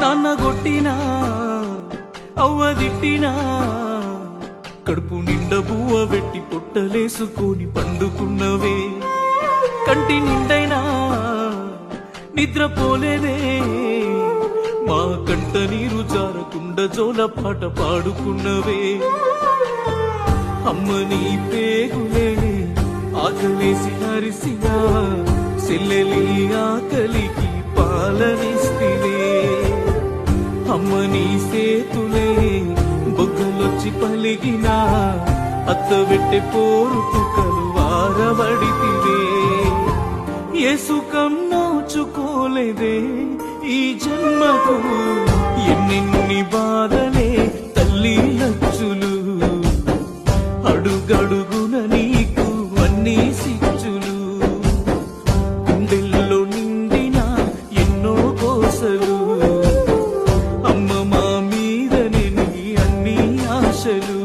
నాన్న కొట్టినా అవ్వ తిట్టినా కడుపు నిండా బువ్వ పెట్టి పొట్టలేసుకొని పండుకున్నవే కంటి నిండైనా నిద్రపోలేదే మా కంట నీరు జారకుండా జోల పాట పాడుకున్నవే అమ్మ నీ పేగులే ఆకలేసి హరిసినా సెల్లెలి ఆకలికి పాలనిస్తివే అమ్మ నీ సేతులే బొగ్గలొచ్చి పలిగినా అత్త వెట్టె పోరుకు కలువారబడితివే ఏ సుఖం నోచుకోలేదే ఈ జన్మకు ఎన్నెన్ని బాధలే తల్లి లచ్చులు అడుగడుగున నీకు అన్నీ సిచ్చులు గుండెల్లో నిండిన ఎన్నో కోసలు అమ్మ మా మీదనే నీ అన్ని ఆశలు